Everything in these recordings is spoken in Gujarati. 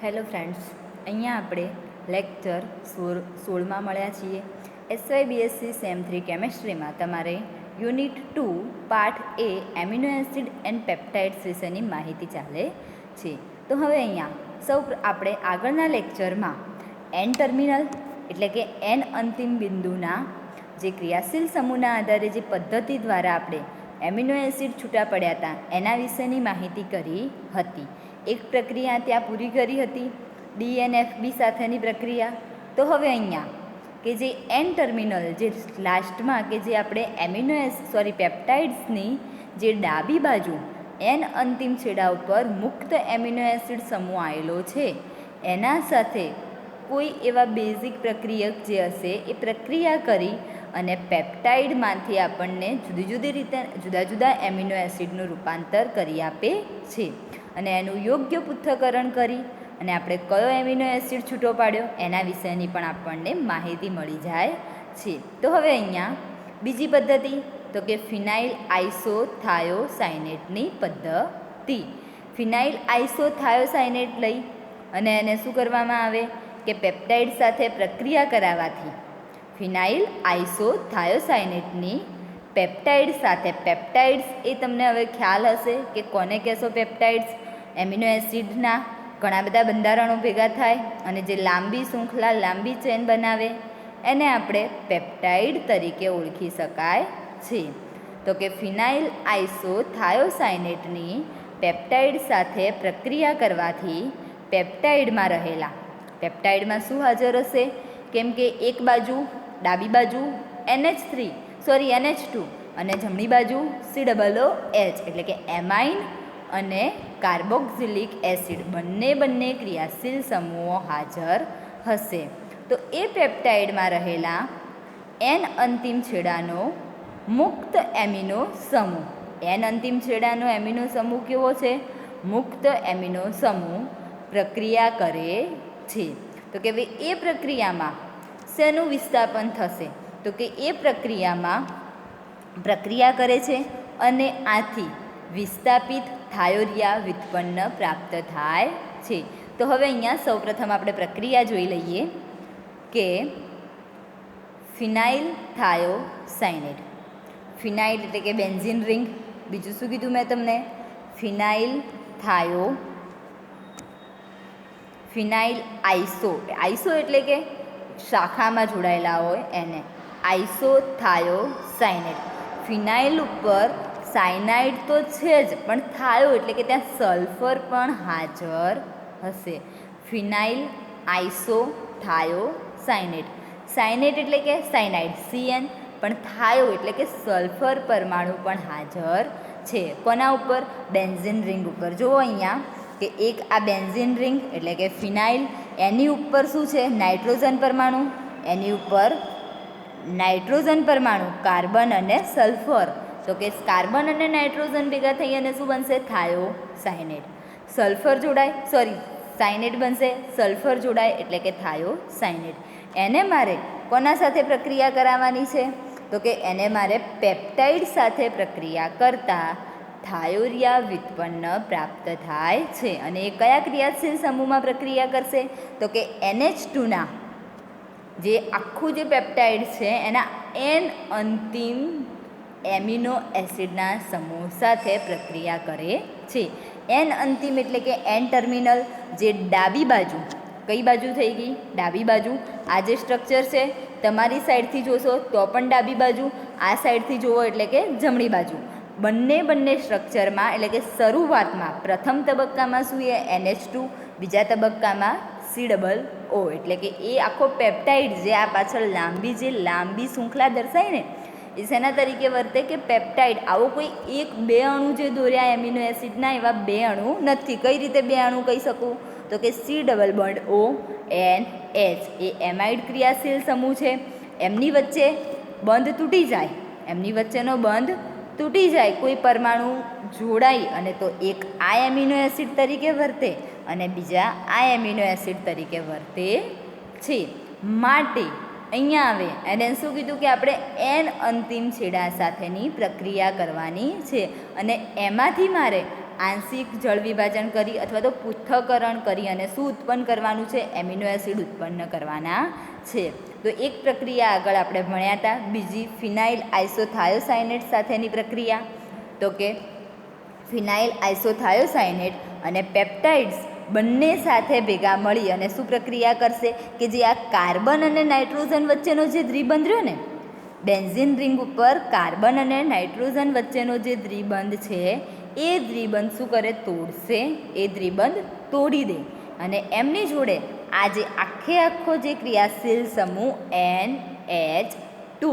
હેલો ફ્રેન્ડ્સ, અહીંયા આપણે લેક્ચર 16માં મળ્યા છીએ. SYBSc સેમ 3 કેમેસ્ટ્રીમાં તમારે unit 2 part A amino acid and peptides વિશેની માહિતી ચાલે છે. તો હવે અહીંયા આપણે આગળના લેક્ચરમાં એન ટર્મિનલ એટલે કે એન અંતિમ બિંદુના જે ક્રિયાશીલ સમૂહના આધારે જે પદ્ધતિ દ્વારા આપણે એમિનો એસિડ છૂટા પડ્યા હતા એના વિશેની માહિતી કરી હતી. એક પ્રક્રિયા ત્યાં પૂરી કરી હતી, DNFB સાથેની પ્રક્રિયા. તો હવે અહીંયા કે જે એન ટર્મિનલ જે લાસ્ટમાં કે જે આપણે પેપ્ટાઇડ્સની જે ડાબી બાજુ એન અંતિમ છેડા ઉપર મુક્ત એમિનો એસિડ સમૂહ આવેલો છે એના સાથે કોઈ એવા બેઝિક પ્રક્રિયક જે હશે એ પ્રક્રિયા કરી અને પેપ્ટાઇડમાંથી આપણને જુદા જુદા એમિનો એસિડનું રૂપાંતર કરી આપે છે. અને એનું યોગ્ય પૃથ્થકરણ કરી અને આપણે કયો એમિનો એસિડ છૂટો પાડ્યો એના વિશેની પણ આપણને માહિતી મળી જાય છે. તો હવે અહીંયા બીજી પદ્ધતિ તો કે ફિનાઇલ આઇસોથાયોસાયનેટની પદ્ધતિ. ફિનાઇલ આઇસોથાયોસાયનેટ લઈ અને એને શું કરવામાં આવે કે પેપ્ટાઇડ સાથે પ્રક્રિયા કરાવવાથી ફિનાઇલ આઇસોથાયોસાયનેટની પેપ્ટાઇડ સાથે પેપ્ટાઇડ્સ એ તમને હવે ખ્યાલ હશે કે કોને કહેશો પેપ્ટાઇડ્સ. એમિનો એસિડના ઘણા બધા બંધારણો ભેગા થાય અને જે લાંબી શૃંખલા લાંબી ચેન બનાવે એને આપણે પેપ્ટાઇડ તરીકે ઓળખી શકાય છે. તો કે ફિનાઇલ આઇસોથાયોસાયનેટની પેપ્ટાઇડ સાથે પ્રક્રિયા કરવાથી પેપ્ટાઇડમાં શું હાજર હશે? કેમ કે એક બાજુ ડાબી બાજુ NH2 અને જમણી બાજુ COOH એટલે કે એમાઇન અને કાર્બોક્સિલિક એસિડ બંને ક્રિયાશીલ સમૂહો હાજર હશે. તો એ પેપ્ટાઇડમાં રહેલા એન અંતિમ છેડાનો મુક્ત એમિનો સમૂહ, એન અંતિમ છેડાનો એમિનો સમૂહ કેવો છે? મુક્ત એમિનો સમૂહ પ્રક્રિયા કરે છે. તો કે ભાઈ એ પ્રક્રિયામાં શેનું વિસ્થાપન થશે? તો કે એ પ્રક્રિયા કરે છે અને આથી વિસ્થાપિત થાયોરિયા વ્યુત્પન્ન પ્રાપ્ત થાય છે. તો હવે અહીંયા સૌપ્રથમ આપણે પ્રક્રિયા જોઈ લઈએ કે ફિનાઇલ થાયોસાયનેટ. ફિનાઇલ એટલે કે બેન્ઝીન રિંગ. બીજું શું કીધું મેં તમને? ફિનાઇલ આઇસો એટલે કે શાખામાં જોડાયેલા હોય એને આઇસોથાયોસાયનેટ. ફિનાઇલ ઉપર સાયનાઇડ તો છે જ, પણ થાયો એટલે કે ત્યાં સલ્ફર પણ હાજર હશે. ફિનાઇલ આઇસોથાયોસાયનેટ. સાયનેટ એટલે કે સાયનાઇડ CN, પણ થાયો એટલે કે સલ્ફર પરમાણુ પણ હાજર છે. કોના ઉપર? બેન્ઝીન રિંગ ઉપર. જુઓ અહીંયા કે એક આ બેન્ઝીન રિંગ એટલે કે ફિનાઇલ, એની ઉપર શું છે? નાઇટ્રોજન પરમાણુ. એની ઉપર નાઇટ્રોજન પરમાણુ, કાર્બન અને સલ્ફર. તો કે કાર્બન અને નાઇટ્રોજન ભેગા થઈ અને શું બનશે? થાયોસાયનેટ. સાયનેટ બનશે, સલ્ફર જોડાય એટલે કે થાયોસાયનેટ. એને મારે કોના સાથે પ્રક્રિયા કરાવવાની છે? તો કે એને મારે પેપ્ટાઇડ સાથે પ્રક્રિયા કરતા થાયોરિયા વ્યુત્પન્ન પ્રાપ્ત થાય છે. અને એ કયા ક્રિયાશીલ સમૂહમાં પ્રક્રિયા કરશે? તો કે NH2ના જે આખું જે પેપ્ટાઇડ છે એના એન અંતિમ એમિનો એસિડના સમૂહ સાથે પ્રક્રિયા કરે છે. એન અંતિમ એટલે કે એન ટર્મિનલ, જે ડાબી બાજુ, કઈ બાજુ થઈ ગઈ? ડાબી બાજુ. આ જે સ્ટ્રક્ચર છે તમારી સાઈડથી જોશો તો પણ ડાબી બાજુ, આ સાઈડથી જુઓ એટલે કે જમણી બાજુ. બંને સ્ટ્રક્ચરમાં એટલે કે શરૂઆતમાં પ્રથમ તબક્કામાં શું છે? NH2, બીજા તબક્કામાં COO એટલે કે એ આખો પેપ્ટાઇડ જે આ પાછળ લાંબી શૃંખલા દર્શાય ને એ શેના તરીકે વર્તે? કે પેપ્ટાઇડ. આવો કોઈ એક બે અણુ જે દોર્યા એમિનો એસિડના, એવા બે અણુ નથી. કઈ રીતે બે અણુ કહી શકું? તો કે COONH એ એમાઇડ ક્રિયાશીલ સમૂહ છે. એમની વચ્ચે બંધ તૂટી જાય, એમની વચ્ચેનો બંધ તૂટી જાય, કોઈ પરમાણુ જોડાઈ અને તો એક આ એમિનો એસિડ તરીકે વર્તે અને બીજા આ એમિનો એસિડ તરીકે વર્તે છે. માટે અહીંયા આવે એને શું કીધું કે આપણે એન અંતિમ છેડા સાથેની પ્રક્રિયા કરવાની છે અને એમાંથી મારે આંશિક જળ વિભાજન કરી અથવા તો પૃથ્થકરણ કરી અને શું ઉત્પન્ન કરવાનું છે? એમિનો એસિડ ઉત્પન્ન કરવાના છે. તો એક પ્રક્રિયા આગળ આપણે ભણ્યા હતા. બીજી ફિનાઇલ આઇસોથાયોસાયનેટ સાથેની પ્રક્રિયા. તો કે ફિનાઇલ આઇસોથાયોસાયનેટ અને પેપ્ટાઇડ્સ બંને સાથે ભેગા મળી અને શું પ્રક્રિયા કરશે કે જે આ કાર્બન અને નાઇટ્રોજન વચ્ચેનો જે દ્વિબંધ રહ્યો ને, બેન્ઝીન રિંગ ઉપર કાર્બન અને નાઇટ્રોજન વચ્ચેનો જે દ્વિબંધ છે એ દ્વિબંધ શું કરે? તોડશે. એ દ્વિબંધ તોડી દે અને એમની જોડે આ જે આખો જે ક્રિયાશીલ સમૂહ NH2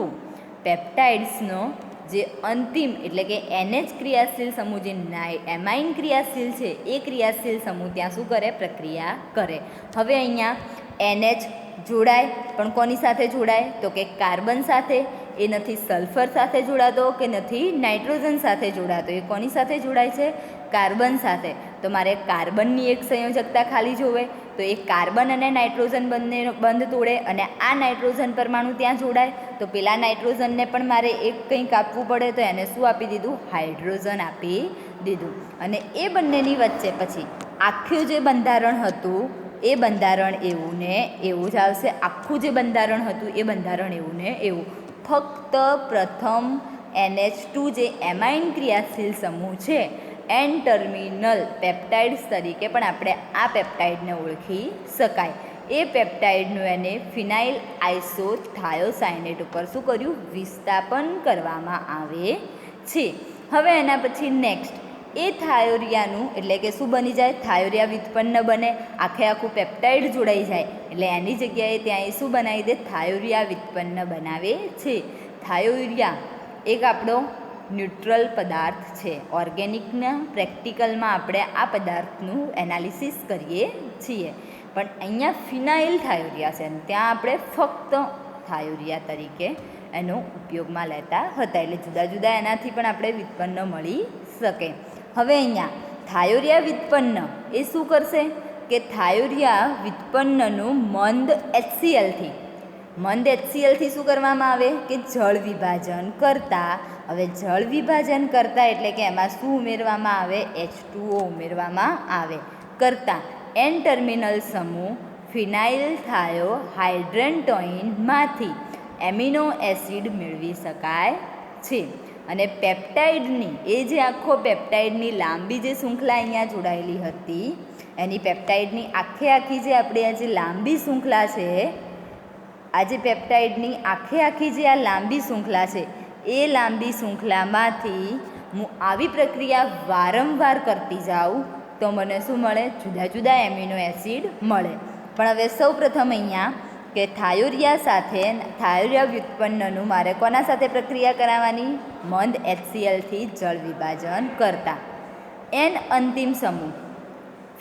પેપ્ટાઇડ્સનો જે અંતિમ એટલે કે NH ક્રિયાશીલ સમૂહ જે એમાઇન ક્રિયાશીલ છે એ ક્રિયાશીલ સમૂહ ત્યાં શું કરે? પ્રક્રિયા કરે. હવે અહીંયા NH જોડાય, પણ કોની સાથે જોડાય? તો કે કાર્બન સાથે. એ નથી સલ્ફર સાથે જોડાતો કે નથી નાઇટ્રોજન સાથે જોડાતો. એ કોની સાથે જોડાય છે? કાર્બન સાથે. તો મારે કાર્બનની એક સંયોજકતા ખાલી જોવે, તો એ કાર્બન અને નાઇટ્રોજન બંને બંધ તોડે અને આ નાઇટ્રોજન પરમાણુ ત્યાં જોડાય. તો પેલા નાઇટ્રોજનને પણ મારે એક કંઈક આપવું પડે, તો એને શું આપી દીધું? હાઇડ્રોજન આપી દીધું. અને એ બંનેની વચ્ચે પછી આખું જે બંધારણ હતું એ બંધારણ એવું ને એવું જ આવશે. આખું જે બંધારણ હતું એ બંધારણ એવું ને એવું. ફક્ત પ્રથમ NH2 જે એમાઇન ક્રિયાશીલ સમૂહ છે એન ટર્મિનલ પેપ્ટાઇડ્સ તરીકે પણ આપણે આ પેપ્ટાઇડને ઓળખી શકાય. એ પેપ્ટાઇડનું એને ફિનાઇલ આઇસોથાયોસાયનેટ ઉપર શું કર્યું? વિસ્થાપન કરવામાં આવે છે. હવે એના પછી નેક્સ્ટ એ થાયોરિયાનું એટલે કે શું બની જાય? થાયોરિયા વ્યુત્પન્ન બને. આખું પેપ્ટાઇડ જોડાઈ જાય એટલે એની જગ્યાએ ત્યાં એ શું બનાવી દે? થાયોરિયા વ્યુત્પન્ન બનાવે છે. થાયોરિયા એક આપણો ન્યુટ્રલ પદાર્થ છે. ઓર્ગેનિકના પ્રેક્ટિકલમાં આપણે આ પદાર્થનું એનાલિસિસ કરીએ છીએ, પણ અહીંયા ફિનાઇલ થાયોરિયા છે અને ત્યાં આપણે ફક્ત થાયોરિયા તરીકે એનો ઉપયોગમાં લેતા હતા. એટલે જુદા જુદા એનાથી પણ આપણે વ્યુત્પન્ન મળી શકે. હવે અહીંયા થાયોરિયા વ્યુત્પન્ન એ શું કરશે કે થાયોરિયા વ્યુત્પન્નનું મંદ HClથી શું કરવામાં આવે કે જળ વિભાજન કરતા. હવે જળ વિભાજન કરતા એટલે કે એમાં શું ઉમેરવામાં આવે? H2O ઉમેરવામાં આવે. કરતા N ટર્મિનલ સમૂહ ફિનાઇલ થાયો હાઇડ્રેન્ટોઇનમાંથી એમિનો એસિડ મેળવી શકાય છે. અને પેપ્ટાઇડની એ જે આખો પેપ્ટાઇડની લાંબી જે શૃંખલા અહીંયા જોડાયેલી હતી એની પેપ્ટાઇડની આખી જે આપણે આ જે લાંબી શૃંખલા છે, આ જે પેપ્ટાઇડની આખી જે આ લાંબી શૃંખલા છે એ લાંબી શૃંખલામાંથી હું આવી પ્રક્રિયા વારંવાર કરતી જાઉં તો મને શું મળે? જુદા જુદા એમિનો એસિડ મળે. પણ હવે સૌ પ્રથમ અહીંયા કે થાયોરિયા વ્યુત્પન્નનું મારે કોના સાથે પ્રક્રિયા કરાવવાની? મંદ HClથી જળ વિભાજન કરતા N અંતિમ સમૂહ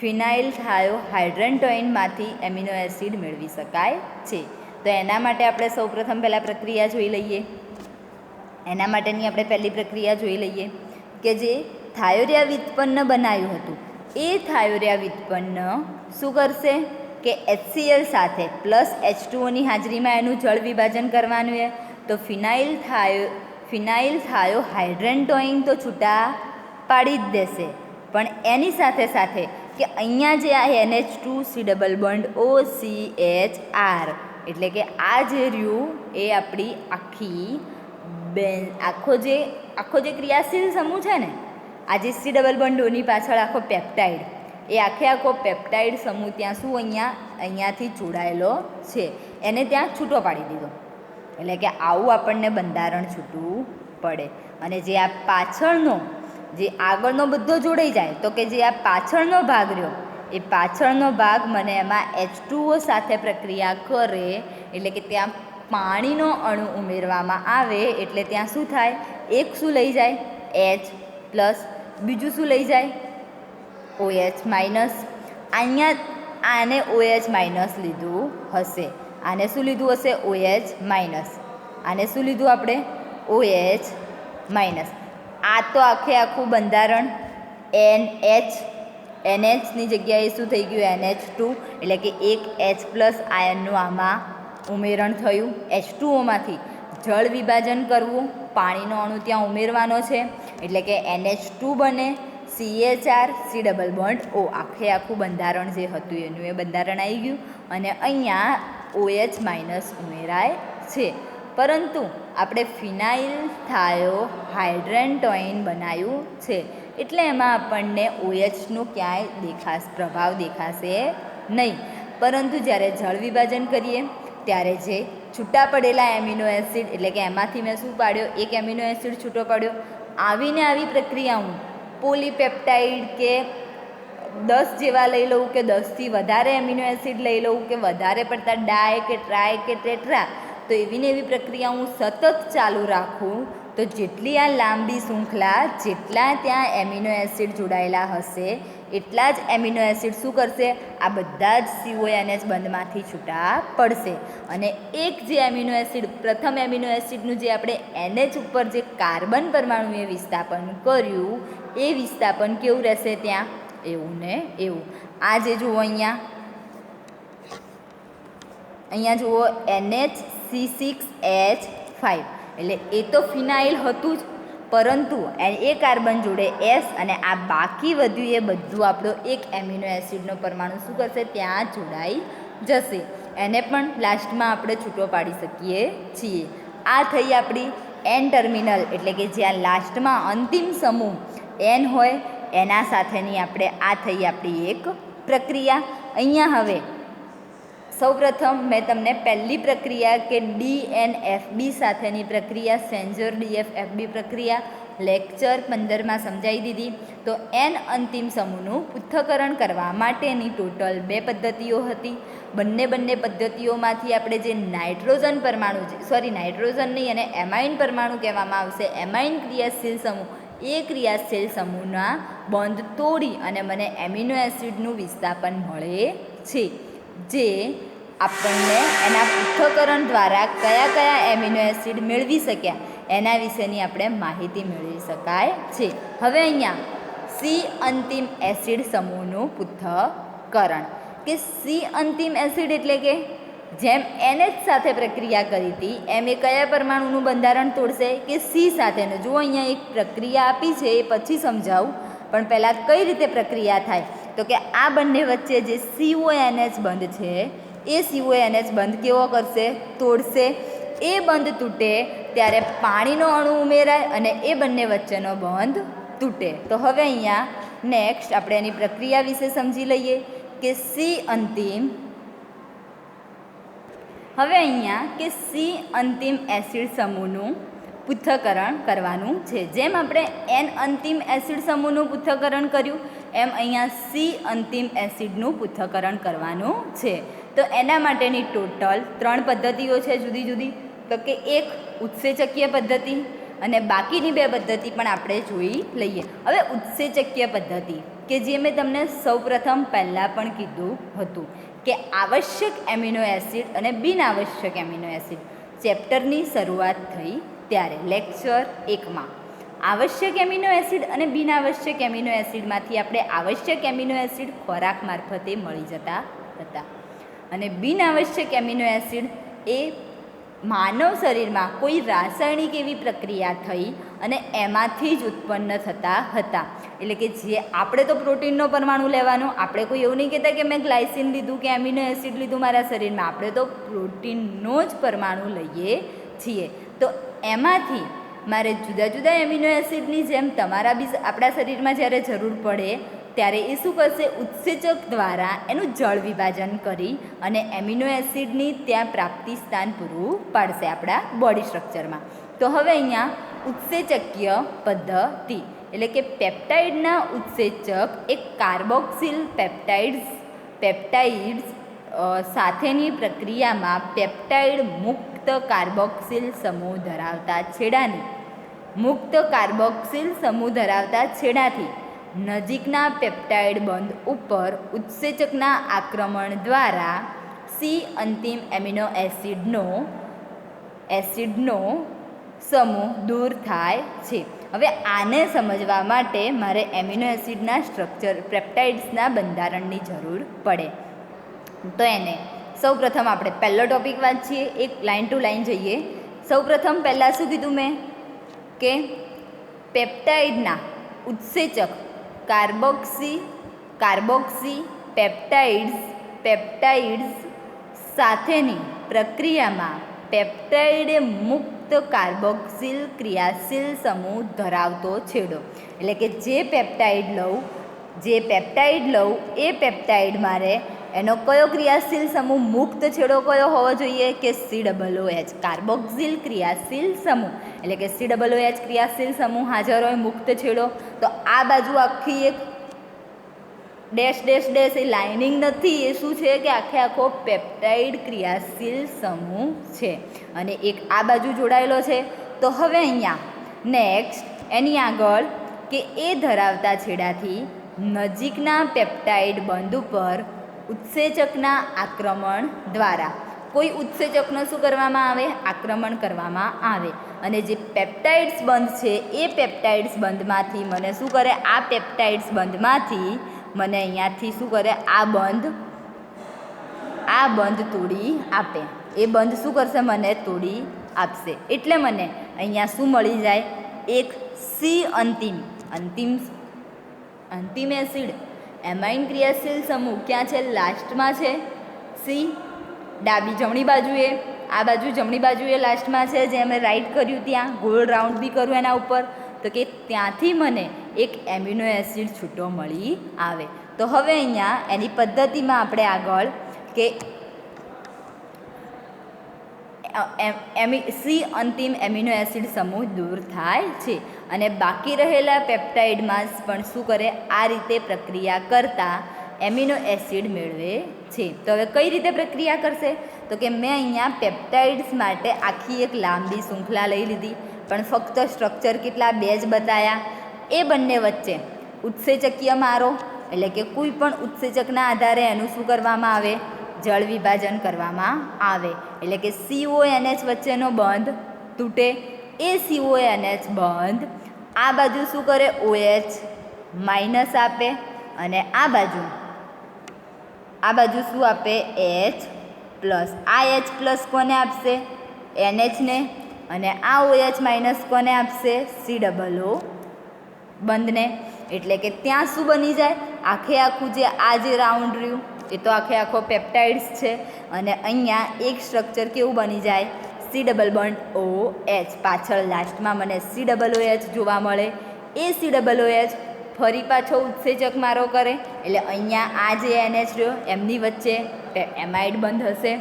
ફિનાઇલ થાયો હાઇડ્રેન્ટોઇનમાંથી એમિનો એસિડ મેળવી શકાય છે. તો એના માટે આપણે સૌ પ્રથમ પહેલાં પ્રક્રિયા જોઈ લઈએ. એના માટેની આપણે પહેલી પ્રક્રિયા જોઈ લઈએ કે જે થાયોરિયા વ્યુત્પન્ન બનાવ્યું હતું એ થાયોરિયા વ્યુત્પન્ન શું કરશે કે HCl સાથે પ્લસ H2Oની હાજરીમાં એનું જળ વિભાજન કરવાનું છે. તો ફિનાઇલ થાયો હાઇડ્રેન્ટોઇન તો છૂટા પાડી જ દેશે, પણ એની સાથે સાથે કે અહીંયા જે આ NH2C ડબલ બોન્ડ OCHR એટલે કે આ જે રહ્યું એ આપણી આખો જે ક્રિયાશીલ સમૂહ છે ને, આ જે C ડબલ બોન્ડ ઓની પાછળ આખો પેપ્ટાઇડ એ આખો પેપ્ટાઇડ સમૂહ ત્યાં શું અહીંયાથી જોડાયેલો છે એને ત્યાં છૂટો પાડી દીધો. એટલે કે આવું આપણને બંધારણ છૂટવું પડે. અને જે આ પાછળનો જે આગળનો બધો જોડાઈ જાય તો કે જે આ પાછળનો ભાગ રહ્યો એ પાછળનો ભાગ મને એમાં H2O સાથે પ્રક્રિયા કરે એટલે કે ત્યાં પાણીનો અણુ ઉમેરવામાં આવે એટલે ત્યાં શું થાય? એક શું લઈ જાય? H પ્લસ, બીજું શું લઈ જાય? OH minus. અહીંયા આને OH માઇનસ લીધું હશે, આને શું લીધું હશે? OH minus. આને શું લીધું આપણે? OH minus. આ તો આખું બંધારણ NHની જગ્યાએ શું થઈ ગયું? NH2 એટલે કે એક H પ્લસ આયનનું આમાં ઉમેરણ થયું. H2Oમાંથી જળ વિભાજન કરવું, પાણીનો અણુ ત્યાં ઉમેરવાનો છે એટલે કે NH2 બને, CH4 C double bond O, આખું બંધારણ જે હતું એનું એ બંધારણ આવી ગયું અને અહીંયા OH માઇનસ ઉમેરાય છે. પરંતુ આપણે ફિનાઇલ થાયો હાઇડ્રેન્ટોઇન બનાવ્યું છે એટલે એમાં આપણને OHનું ક્યાંય પ્રભાવ દેખાશે નહીં. પરંતુ જ્યારે જળ વિભાજન કરીએ ત્યારે જે છૂટા પડેલા એમિનો એસિડ એટલે કે એમાંથી મેં શું પાડ્યો, એક એમિનો એસિડ છૂટો પાડ્યો. આવી પ્રક્રિયાઓ પોલીપેપ્ટાઇડ કે 10 જેવા લઈ લઉં કે 10થી વધારે એમિનો એસિડ લઈ લઉં કે વધારે પડતા ડાય કે ટ્રાય કે ટેટ્રા, તો એવી પ્રક્રિયા હું સતત ચાલુ રાખું તો જેટલી આ લાંબી શૃંખલા, જેટલા ત્યાં એમિનો એસિડ જોડાયેલા હશે એટલા જ એમિનો એસિડ શું કરશે, આ બધા જ CONH બંધમાંથી છૂટા પડશે. અને એક જે એમિનો એસિડ, પ્રથમ એમિનો એસિડનું જે આપણે NH ઉપર જે કાર્બન પરમાણુએ વિસ્થાપન કર્યું એ વિસ્થાપન કેવું રહેશે ત્યાં, એવું ને એવું. આ જે જુઓ અહીંયા જુઓ NHC6H5 એટલે એ તો ફિનાઇલ હતું જ, પરંતુ એ કાર્બન જોડે S અને આ બાકી વધ્યું એ બધું આપણો એક એમિનો એસિડનો પરમાણુ શું કરશે, ત્યાં જોડાઈ જશે. એને પણ લાસ્ટમાં આપણે છૂટો પાડી શકીએ છીએ. આ થઈ આપણી N ટર્મિનલ એટલે કે જ્યાં લાસ્ટમાં અંતિમ સમૂહ N હોય એના સાથેની આ થઈ આપણી એક પ્રક્રિયા. અહીંયા હવે સૌપ્રથમ મેં તમને પહેલી પ્રક્રિયા કે DNFB સાથેની પ્રક્રિયા, સેન્જર DFFB પ્રક્રિયા લેક્ચર 15માં સમજાવી દીધી. તો N અંતિમ સમૂહનું પૃથ્થકરણ કરવા માટેની ટોટલ 2 પદ્ધતિઓ હતી. બંને પદ્ધતિઓમાંથી આપણે જે નાઇટ્રોજન પરમાણુ, નાઇટ્રોજન નહીં અને એમાઇન પરમાણુ કહેવામાં આવશે, એમાઇન ક્રિયાશીલ સમૂહ, એ ક્રિયાશીલ સમૂહના બંધ તોડી અને મને એમિનો એસિડનું વિસ્થાપન મળે છે, જે આપણને એના પૃથ્થકરણ દ્વારા કયા એમિનો એસિડ મેળવી શક્યા એના વિશેની આપણે માહિતી મેળવી શકાય છે. હવે અહીંયા C અંતિમ એસિડ સમૂહનું પૃથ્થકરણ કે C અંતિમ એસિડ એટલે કે જેમ NH સાથે પ્રક્રિયા કરી હતી એમ એ કયા પરમાણુનું બંધારણ તોડશે કે C સાથેનું. જુઓ અહીંયા એક પ્રક્રિયા આપી છે એ પછી સમજાવું, પણ પહેલાં કઈ રીતે પ્રક્રિયા થાય તો કે આ બંને વચ્ચે જે CONH બંધ છે એ CONH બંધ કેવો કરશે, તોડશે. એ બંધ તૂટે ત્યારે પાણીનો અણુ ઉમેરાય અને એ બંને વચ્ચેનો બંધ તૂટે. તો હવે અહીંયા નેક્સ્ટ આપણે એની પ્રક્રિયા વિશે સમજી લઈએ કે C અંતિમ એસિડ સમૂહનું પૃથ્થકરણ કરવાનું છે. જેમ આપણે N અંતિમ એસિડ સમૂહનું પૃથ્થકરણ કર્યું એમ અહીંયા C અંતિમ એસિડનું પૃથ્થકરણ કરવાનું છે. તો એના માટેની ટોટલ 3 પદ્ધતિઓ છે જુદી જુદી. તો કે એક ઉત્સેચકીય પદ્ધતિ અને બાકીની 2 પદ્ધતિ પણ આપણે જોઈ લઈએ. હવે ઉત્સેચકીય પદ્ધતિ કે જે મેં તમને સૌપ્રથમ પહેલાં પણ કીધું હતું કે આવશ્યક એમિનો એસિડ અને બિનઆવશ્યક એમિનો એસિડ ચેપ્ટરની શરૂઆત થઈ ત્યારે લેક્ચર 1માં આવશ્યક એમિનો એસિડ અને બિનઆવશ્યક એમિનો એસિડમાંથી આપણે આવશ્યક એમિનો એસિડ ખોરાક મારફતે મળી જતા હતા અને બિનઆવશ્યક એમિનો એસિડ એ માનવ શરીરમાં કોઈ રાસાયણિક એવી પ્રક્રિયા થઈ અને એમાંથી જ ઉત્પન્ન થતા હતા. એટલે કે જે આપણે તો પ્રોટીનનો પરમાણુ લેવાનો, આપણે કોઈ એવું નહીં કહેતા કે મેં ગ્લાયસિન લીધું કે એમિનો એસિડ લીધું મારા શરીરમાં, આપણે તો પ્રોટીનનો જ પરમાણુ લઈએ છીએ. તો એમાંથી મારે જુદા જુદા એમિનો એસિડની જેમ તમારા બી આપણા શરીરમાં જ્યારે જરૂર પડે ત્યારે એ શું કરશે, ઉત્સેચક દ્વારા એનું જળ વિભાજન કરી અને એમિનો એસિડની ત્યાં પ્રાપ્તિ સ્થાન પૂરું પાડશે આપણા બોડી સ્ટ્રક્ચરમાં. તો હવે અહીંયા ઉત્સેચકીય પદ્ધતિ એટલે કે પેપ્ટાઇડના ઉત્સેચક એક કાર્બોક્સિલ પેપ્ટાઇડ્સ સાથેની પ્રક્રિયામાં પેપ્ટાઇડ મુક્ત કાર્બોક્સિલ સમૂહ ધરાવતા છેડાથી નજીકના પેપ્ટાઇડ બંધ ઉપર ઉત્સેચકના આક્રમણ દ્વારા C અંતિમ એમિનો એસિડનો સમૂહ દૂર થાય છે. હવે આને સમજવા માટે મારે એમિનો એસિડના સ્ટ્રક્ચર, પેપ્ટાઇડ્સના બંધારણની જરૂર પડે. તો એને સૌપ્રથમ આપણે પહેલો ટોપિક વાંચીએ, એક લાઇન ટુ લાઇન જઈએ. સૌપ્રથમ પહેલાં શું કીધું મેં કે પેપ્ટાઇડના ઉત્સેચક કાર્બોક્સી પેપ્ટાઇડ્સ સાથેની પ્રક્રિયામાં પેપ્ટાઇડ મુક્ત કાર્બોક્સિલ ક્રિયાશીલ સમૂહ ધરાવતો છેડો, એટલે કે જે પેપ્ટાઇડ લઉં એ પેપ્ટાઇડ મારે એનો કયો ક્રિયાશીલ સમૂહ મુક્ત છેડો કયો હોવો જોઈએ કે COOH, કાર્બોક્સિલ ક્રિયાશીલ સમૂહ, એટલે કે COOH ક્રિયાશીલ સમૂહ હાજર હોય મુક્ત છેડો. તો આ બાજુ આખી એક ડેશ ડેશ ડેશ એ લાઇનિંગ નથી, એ શું છે કે આખો પેપ્ટાઇડ ક્રિયાશીલ સમૂહ છે અને એક આ બાજુ જોડાયેલો છે. તો હવે અહીંયા નેક્સ્ટ એની આગળ કે એ ધરાવતા છેડાથી નજીકના પેપ્ટાઇડ બંધ ઉપર ઉત્સેચકના આક્રમણ દ્વારા કોઈ ઉત્સેચકનો શું કરવામાં આવે? આક્રમણ કરવામાં આવે અને જે પેપ્ટાઇડ્સ બંધ છે એ પેપ્ટાઇડ્સ બંધમાંથી મને શું કરે? આ પેપ્ટાઇડ્સ બંધમાંથી મને અહીંયાથી શું કરે? આ બંધ તોડી આપે. એ બંધ શું કરશે? મને તોડી આપશે. એટલે મને અહીંયા શું મળી જાય? એક અંતિમ એસિડ એમાઇન ક્રિયાશીલ સમૂહ ક્યાં છે? લાસ્ટમાં છે. સી જમણી બાજુએ, આ બાજુ જમણી બાજુએ લાસ્ટમાં છે, જે અમે રાઈટ કર્યું ત્યાં ગોળ રાઉન્ડ બી કર્યું એના ઉપર, તો કે ત્યાંથી મને એક એમિનો એસિડ છૂટો મળી આવે. તો હવે અહીંયા એની પદ્ધતિમાં આપણે આગળ કે અંતિમ એમિનો એસિડ સમૂહ દૂર થાય છે અને બાકી રહેલા પેપ્ટાઇડમાં પણ શું કરે? આ રીતે પ્રક્રિયા કરતા એમિનો એસિડ મેળવે છે. તો હવે કઈ રીતે પ્રક્રિયા કરશે? તો કે મેં અહીંયા પેપ્ટાઇડ્સ માટે આખી એક લાંબી શૃંખલા લઈ લીધી, પણ ફક્ત સ્ટ્રક્ચર કેટલા? 2 જ બતાવ્યા. એ બંને વચ્ચે ઉત્સેચકીય મારો, એટલે કે કોઈ પણ ઉત્સેચકના આધારે એનું શું કરવામાં આવે? જળ વિભાજન કરવામાં આવે. એટલે કે CONH વચ્ચેનો બંધ તૂટે. એ CONH બંધ આ બાજુ શું કરે? OH માઇનસ આપે અને આ બાજુ શું આપે? H plus. આ H પ્લસ કોને આપશે? NH ને. અને આ OH માઇનસ કોને આપશે? COO બંધને. એટલે કે ત્યાં શું બની જાય? આખું જે રાઉન્ડ રહ્યું એ તો આખો પેપ્ટાઇડ્સ છે અને અહીંયા એક સ્ટ્રક્ચર કેવું બની જાય? C double bond OH. પાછળ લાસ્ટમાં મને COOH જોવા મળે. એ COOH ફરી પાછો ઉત્સેચક મારો કરે, એટલે અહીંયા આ જે NH રહ્યો એમની વચ્ચે એમાઇડ બંધ હશે,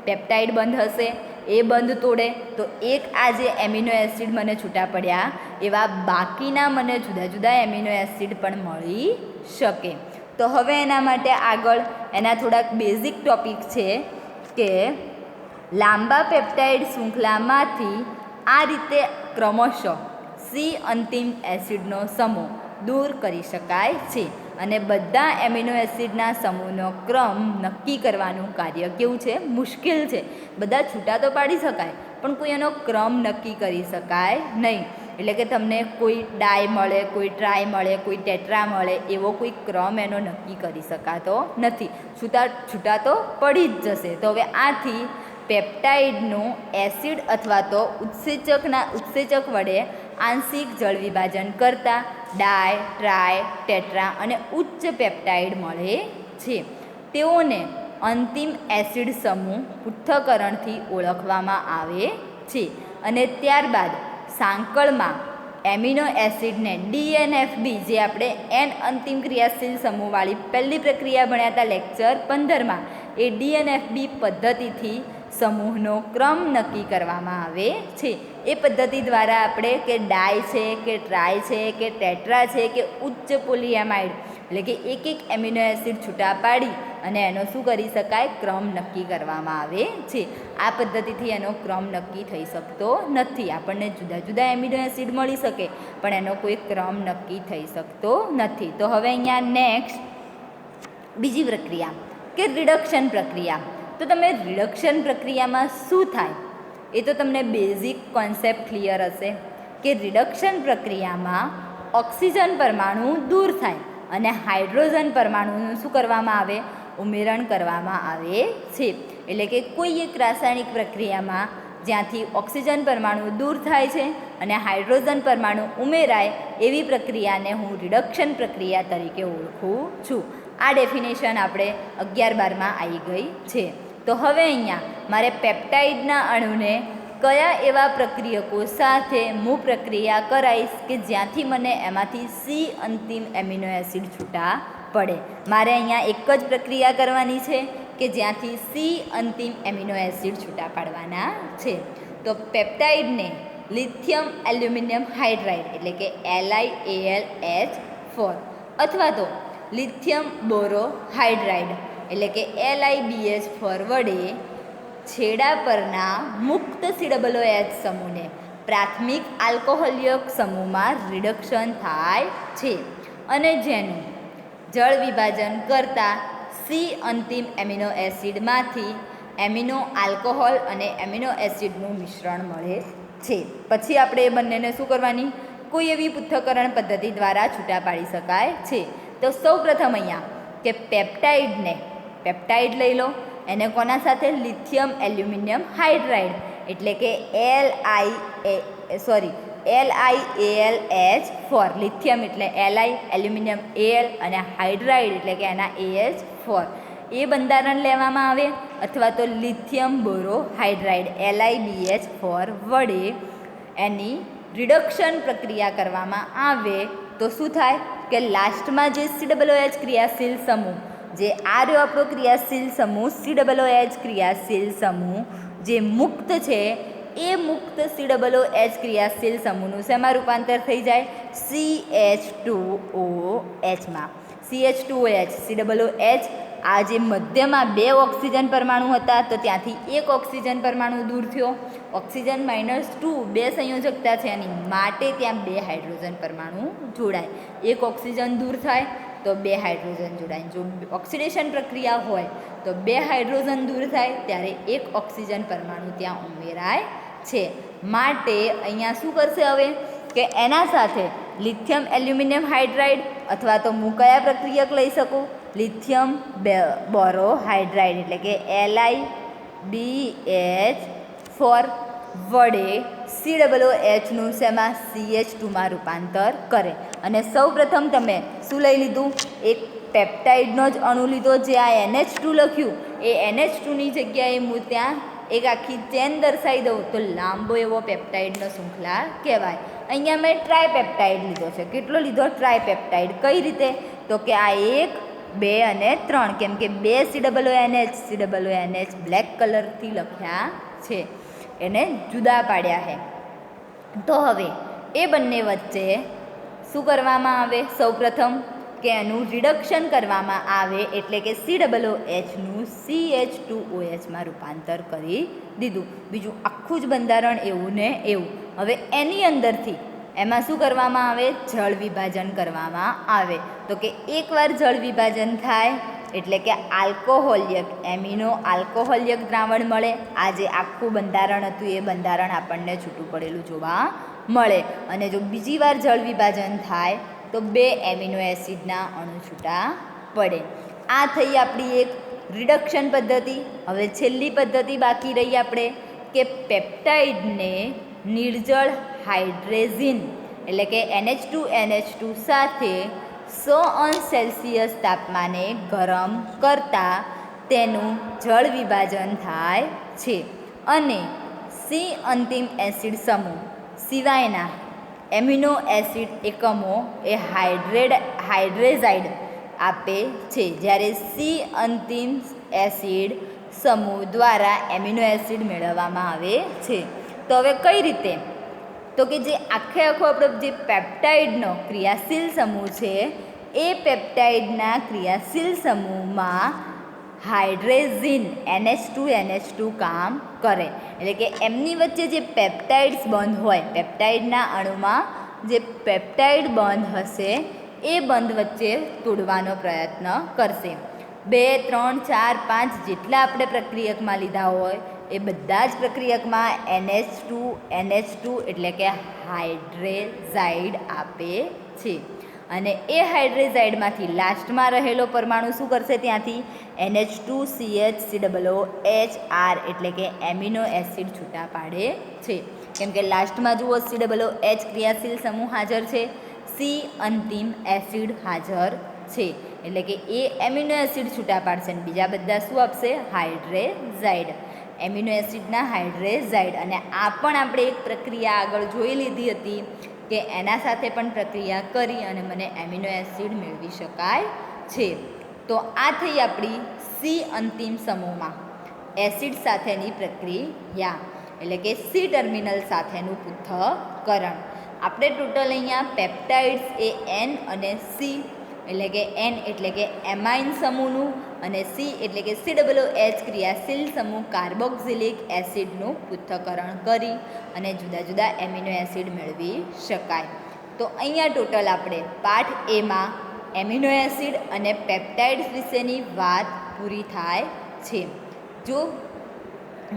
પેપ્ટાઇડ બંધ હશે, એ બંધ તોડે તો એક આ જે એમિનો એસિડ મને છૂટા પડ્યા એવા બાકીના મને જુદા જુદા એમિનો એસિડ પણ મળી શકે. તો હવે એના માટે આગળ એના થોડાક બેઝિક ટોપિક છે કે લાંબા પેપ્ટાઇડ શૃંખલામાંથી આ રીતે ક્રમશઃ અંતિમ એસિડનો સમૂહ દૂર કરી શકાય છે અને બધા એમિનો એસિડના સમૂહનો ક્રમ નક્કી કરવાનું કાર્ય કેવું છે? મુશ્કેલ છે. બધા છૂટા તો પાડી શકાય પણ કોઈ એનો ક્રમ નક્કી કરી શકાય નહીં. એટલે કે તમને કોઈ ડાય મળે, કોઈ ટ્રાય મળે, કોઈ ટેટ્રા મળે, એવો કોઈ ક્રમ એનો નક્કી કરી શકાતો નથી. છૂટા તો પડી જ જશે. તો હવે આથી પેપ્ટાઇડનું એસિડ અથવા તો ઉત્સેચક વડે આંશિક જળ વિભાજન કરતા ડાય, ટ્રાય, ટેટ્રા અને ઉચ્ચ પેપ્ટાઇડ મળે છે. તેઓને અંતિમ એસિડ સમૂહ પૃથ્થકરણથી ઓળખવામાં આવે છે અને ત્યારબાદ સાંકળમાં એમિનો એસિડને DNFB, જે આપણે N અંતિમ ક્રિયાશીલ સમૂહવાળી પહેલી પ્રક્રિયા ભણ્યા હતા લેક્ચર 15માં, એ DNFB પદ્ધતિથી સમૂહનો ક્રમ નક્કી કરવામાં આવે છે. એ પદ્ધતિ દ્વારા આપણે કે ડાય છે કે ટ્રાય છે કે ટેટ્રા છે કે ઉચ્ચ પોલીએમાઇડ, એટલે કે એક એમિનો એસિડ છૂટા પાડી અને એનો શું કરી શકાય? ક્રમ નક્કી કરવામાં આવે છે. આ પદ્ધતિથી એનો ક્રમ નક્કી થઈ શકતો નથી. આપણને જુદા જુદા એમિનો એસિડ મળી શકે પણ એનો કોઈ ક્રમ નક્કી થઈ શકતો નથી. તો હવે અહીંયા નેક્સ્ટ બીજી પ્રક્રિયા કે રિડક્શન પ્રક્રિયા. તો તમે રિડક્શન પ્રક્રિયામાં શું થાય એ તો તમને બેઝિક કોન્સેપ્ટ ક્લિયર હશે કે રિડક્શન પ્રક્રિયામાં ઓક્સિજન પરમાણુ દૂર થાય અને હાઇડ્રોજન પરમાણુનું શું કરવામાં આવે? ઉમેરણ કરવામાં આવે છે. એટલે કે કોઈ એક રાસાયણિક પ્રક્રિયામાં જ્યાંથી ઓક્સિજન પરમાણુ દૂર થાય છે અને હાઇડ્રોજન પરમાણુ ઉમેરાય એવી પ્રક્રિયાને હું રિડક્શન પ્રક્રિયા તરીકે ઓળખું છું. આ ડેફિનેશન આપણે 11-12માં આવી ગઈ છે. તો હવે અહીંયા મારે પેપ્ટાઇડના અણુને કયા એવા પ્રક્રિયકો સાથે હું પ્રક્રિયા કરાવીશ કે જ્યાંથી મને એમાંથી સી અંતિમ એમિનો એસિડ છૂટા પડે. મારે અહીંયા એક જ પ્રક્રિયા કરવાની છે કે જ્યાંથી સી અંતિમ એમિનો એસિડ છૂટા પાડવાના છે. તો પેપ્ટાઇડને લિથિયમ એલ્યુમિનિયમ હાઇડ્રાઇડ એટલે કે LiAlH4 અથવા તો લિથિયમ બોરો હાઇડ્રાઇડ એટલે કે LiBH4 વડે છેડા પરના મુક્ત COOH સમૂહને પ્રાથમિક આલ્કોહોલયુક્ત સમૂહમાં રિડક્શન થાય છે અને જેનું જળ વિભાજન કરતાં સી અંતિમ એમિનો એસિડમાંથી એમિનો આલ્કોહોલ અને એમિનો એસિડનું મિશ્રણ મળે છે. પછી આપણે એ બંનેને શું કરવાની? કોઈ એવી પૃથ્થકરણ પદ્ધતિ દ્વારા છૂટા પાડી શકાય છે. તો સૌ પ્રથમ અહીંયા કે પેપ્ટાઇડ લઈ લો. એને કોના સાથે? લિથિયમ એલ્યુમિનિયમ હાઇડ્રાઇડ એટલે કે LiAlH4. લિથિયમ એટલે Li, એલ્યુમિનિયમ Al અને હાઇડ્રાઇડ એટલે કે એના AH4 એ બંધારણ લેવામાં આવે અથવા તો લિથિયમ બોરો હાઇડ્રાઇડ LiBH4 વડે એની રિડક્શન પ્રક્રિયા કરવામાં આવે તો શું થાય કે લાસ્ટમાં જે COOH ક્રિયાશીલ સમૂહ જે આ રહ્યો આપણો ક્રિયાશીલ સમૂહ COOH ક્રિયાશીલ સમૂહ જે મુક્ત છે એ મુક્ત COOH ક્રિયાશીલ સમૂહનું શેમાં રૂપાંતર થઈ જાય? CH2OHમાં. CH2OH આ જે મધ્યમાં 2 ઓક્સિજન પરમાણુ હતા તો ત્યાંથી એક ઓક્સિજન પરમાણુ દૂર થયો. ઓક્સિજન -2 2 સંયોજકતા છે એની માટે ત્યાં 2 હાઇડ્રોજન પરમાણુ જોડાય. એક ઓક્સિજન દૂર થાય તો 2 હાઇડ્રોજન જોડાય. જો ઓક્સિડેશન પ્રક્રિયા હોય તો 2 હાઇડ્રોજન દૂર થાય ત્યારે એક ઓક્સિજન પરમાણુ ત્યાં ઉમેરાય છે. માટે અહીંયા શું કરશે હવે કે એના સાથે લિથિયમ એલ્યુમિનિયમ હાઇડ્રાઇડ અથવા તો હું કયા પ્રક્રિયક લઈ શકું? લિથિયમ બોરો હાઇડ્રાઇડ એટલે કે LiBH4 વડે COOHનું શેમાં? CH2માં રૂપાંતર કરે. અને સૌ પ્રથમ તમે શું લઈ લીધું? એક પેપ્ટાઇડનો જ અણુ લીધો જે આ NH2 લખ્યું એ NH2ની જગ્યાએ હું ત્યાં એક આખી ચેન દર્શાવી દઉં તો લાંબો એવો પેપ્ટાઇડનો શૃંખલા કહેવાય. અહીંયા મેં ટ્રાયપેપ્ટાઇડ લીધો છે. કેટલો લીધો? ટ્રાયપેપ્ટાઇડ. કઈ રીતે? તો કે આ 1, 2 અને 3 કેમ કે 2 COOH બ્લેક કલરથી લખ્યા છે એને જુદા પાડ્યા છે. તો હવે એ બંને વચ્ચે શું કરવામાં આવે? સૌપ્રથમ કે એનું રિડક્શન કરવામાં આવે એટલે કે COOHનું CH2OHમાં રૂપાંતર કરી દીધું. બીજું આખું જ બંધારણ એવું ને એવું. હવે એની અંદરથી એમાં શું કરવામાં આવે? જળ વિભાજન કરવામાં આવે. તો કે એકવાર જળ વિભાજન થાય એટલે કે આલ્કોહોલયુક્ત એમિનો આલ્કોહોલયુક્ત દ્રાવણ મળે. આ જે આખું બંધારણ હતું એ બંધારણ આપણને છૂટું પડેલું જોવા મળે. અને જો બીજી વાર જળ વિભાજન થાય તો 2 એમિનો એસિડના અણુ છૂટા પડે. આ થઈ આપણી એક રિડક્શન પદ્ધતિ. હવે છેલ્લી પદ્ધતિ બાકી રહી આપણે કે પેપ્ટાઇડને નિર્જળ હાઇડ્રેઝિન એટલે કે NH2 સાથે 100°C તાપમાને ગરમ કરતાં તેનું જળ વિભાજન થાય છે અને સી અંતિમ એસિડ સમૂહ સિવાયના એમિનો એસિડ એકમો એ હાઇડ્રેઝાઇડ આપે છે. જ્યારે સી અંતિમ એસિડ સમૂહ દ્વારા એમિનો એસિડ મેળવવામાં આવે છે. તો હવે કઈ રીતે? તો કે જે આખો આપણો જે પેપ્ટાઇડનો ક્રિયાશીલ સમૂહ છે એ પેપ્ટાઇડના ક્રિયાશીલ સમૂહમાં હાઇડ્રેઝિન NH2 કામ કરે. એટલે કે એમની વચ્ચે જે પેપ્ટાઇડ્સ બંધ હોય, પેપ્ટાઇડના અણુમાં જે પેપ્ટાઇડ બંધ હશે એ બંધ વચ્ચે તોડવાનો પ્રયત્ન કરશે. 2, 3, 4, 5 જેટલા આપણે પ્રક્રિયકમાં લીધા હોય એ બધા જ પ્રક્રિયકમાં NH2 એટલે કે હાઇડ્રેઝાઇડ આપે છે. અને એ હાઇડ્રેઝાઇડમાંથી લાસ્ટમાં રહેલો પરમાણુ શું કરશે ત્યાંથી NH2CH3COOH એટલે કે એમિનો એસિડ છૂટા પાડે છે. કેમ કે લાસ્ટમાં જુઓ COOH ક્રિયાશીલ સમૂહ હાજર છે, C અંતિમ એસિડ હાજર છે, એટલે કે એ એમિનો એસિડ છૂટા પાડશે અને બીજા બધા શું આપશે? હાઇડ્રેઝાઇડ, એમિનો એસિડના હાઇડ્રેઝાઇડ. અને આ પણ આપણે એક પ્રક્રિયા આગળ જોઈ લીધી હતી કે એના સાથે પણ પ્રક્રિયા કરી અને મને એમિનો એસિડ મેળવી શકાય છે. તો આ થઈ આપણી સી અંતિમ સમૂહમાં એસિડ સાથેની પ્રક્રિયા, એટલે કે સી ટર્મિનલ સાથેનું પૃથ્થકરણ. આપણે ટોટલ અહીંયા પેપ્ટાઇડ્સ એ એન અને સી એટલે કે એન એટલે કે એમાઇન સમૂહનું અને સી એટલે કે COOH ક્રિયાશીલ સમૂહ કાર્બોક્સિલિક એસિડનું પૃથ્થકરણ કરી અને જુદા જુદા એમિનો એસિડ મેળવી શકાય. તો અહીંયા ટોટલ આપણે પાઠ એમાં એમિનો એસિડ અને પેપ્ટાઇડ્સ વિશેની વાત પૂરી થાય છે. જો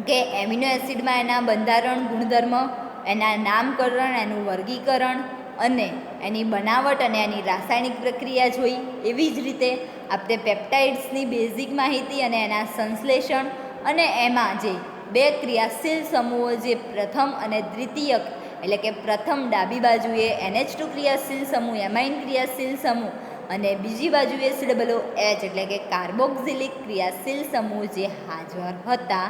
કે એમિનો એસિડમાં એના બંધારણ, ગુણધર્મ, એના નામકરણ, એનું વર્ગીકરણ અને એની બનાવટ અને એની રાસાયણિક પ્રક્રિયા જોઈ. એવી જ રીતે આપણે પેપ્ટાઇડ્સની બેઝિક માહિતી અને એના સંશ્લેષણ અને એમાં જે બે ક્રિયાશીલ સમૂહો જે પ્રથમ અને દ્વિતીયક એટલે કે પ્રથમ ડાબી બાજુએ NH2 ક્રિયાશીલ સમૂહ, એમાઇન ક્રિયાશીલ સમૂહ અને બીજી બાજુએ COOH એટલે કે કાર્બોક્સિલિક ક્રિયાશીલ સમૂહ જે હાજર હતા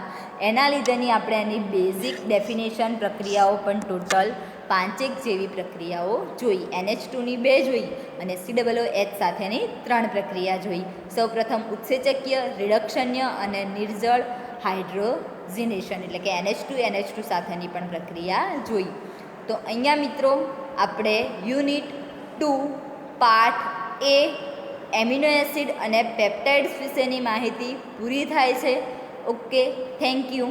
એના લીધેની આપણે એની બેઝિક ડેફિનેશન પ્રક્રિયાઓ પણ ટોટલ 5 જેવી પ્રક્રિયાઓ જોઈ. NH2ની 2 જોઈ અને COOH સાથેની 3 પ્રક્રિયા જોઈ. સૌપ્રથમ ઉત્સેચકીય, રિડક્શન્ય અને નિર્જળ હાઇડ્રોજનેશન એટલે કે NH2 સાથેની પણ પ્રક્રિયા જોઈ. તો અહીંયા મિત્રો આપણે unit 2 part A amino acid અને પેપ્ટાઇડ્સ વિશેની માહિતી પૂરી થાય છે. Okay, thank you.